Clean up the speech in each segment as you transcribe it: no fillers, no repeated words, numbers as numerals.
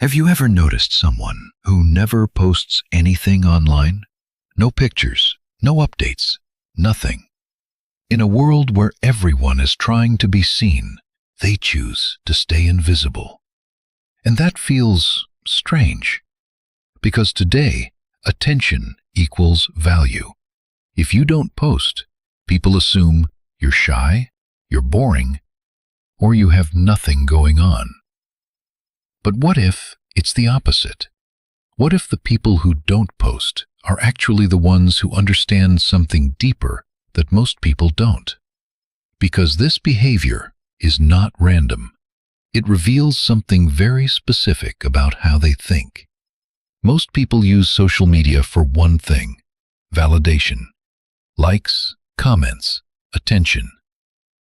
Have you ever noticed someone who never posts anything online? No pictures, no updates, nothing. In a world where everyone is trying to be seen, they choose to stay invisible. And that feels strange, because today, attention equals value. If you don't post, people assume you're shy, you're boring, or you have nothing going on. But what if it's the opposite? What if the people who don't post are actually the ones who understand something deeper that most people don't? Because this behavior is not random. It reveals something very specific about how they think. Most people use social media for one thing: validation. Likes, comments, attention.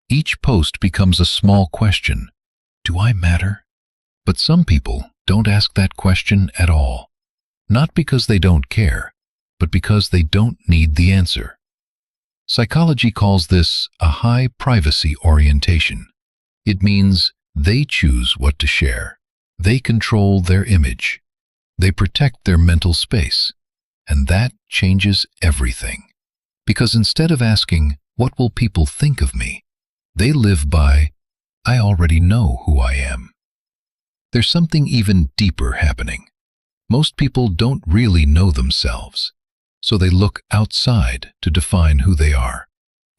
Each post becomes a small question. Do I matter? But some people don't ask that question at all. Not because they don't care, but because they don't need the answer. Psychology calls this a high privacy orientation. It means they choose what to share. They control their image. They protect their mental space. And that changes everything. Because instead of asking, "What will people think of me?" they live by, "I already know who I am." There's something even deeper happening. Most people don't really know themselves, so they look outside to define who they are,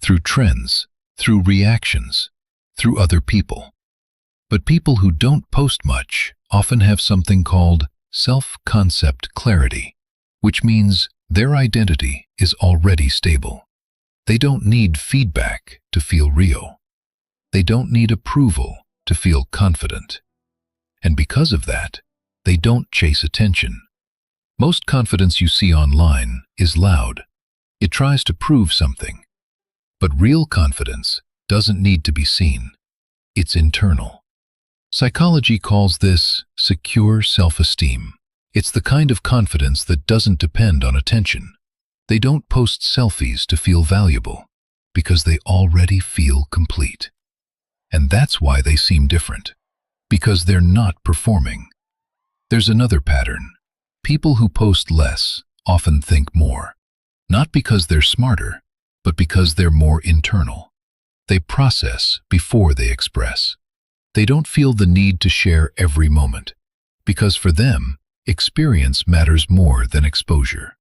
through trends, through reactions, through other people. But people who don't post much often have something called self-concept clarity, which means their identity is already stable. They don't need feedback to feel real. They don't need approval to feel confident. And because of that, they don't chase attention. Most confidence you see online is loud. It tries to prove something. But real confidence doesn't need to be seen. It's internal. Psychology calls this secure self-esteem. It's the kind of confidence that doesn't depend on attention. They don't post selfies to feel valuable, because they already feel complete. And that's why they seem different. Because they're not performing. There's another pattern. People who post less often think more. Not because they're smarter, but because they're more internal. They process before they express. They don't feel the need to share every moment, because for them, experience matters more than exposure.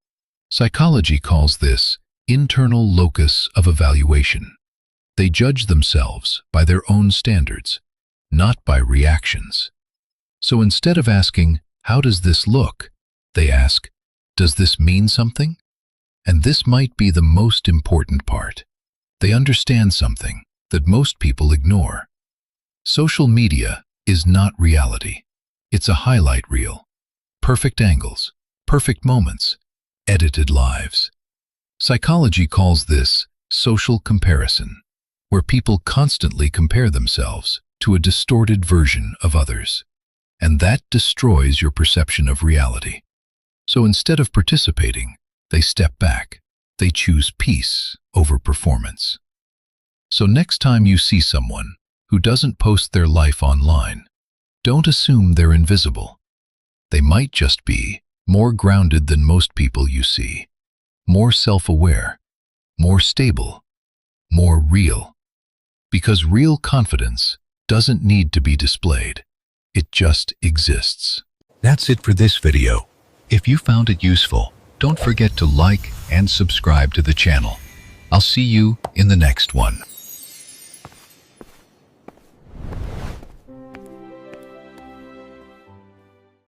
Psychology calls this internal locus of evaluation. They judge themselves by their own standards, not by reactions. So instead of asking, "How does this look?" they ask, "Does this mean something?" And this might be the most important part. They understand something that most people ignore. Social media is not reality. It's a highlight reel. Perfect angles, perfect moments, edited lives. Psychology calls this social comparison, where people constantly compare themselves to a distorted version of others. And that destroys your perception of reality. So instead of participating, they step back. They choose peace over performance. So next time you see someone who doesn't post their life online, don't assume they're invisible. They might just be more grounded than most people you see, more self-aware, more stable, more real. Because real confidence doesn't need to be displayed. It just exists. That's it for this video. If you found it useful, don't forget to like and subscribe to the channel. I'll see you in the next one.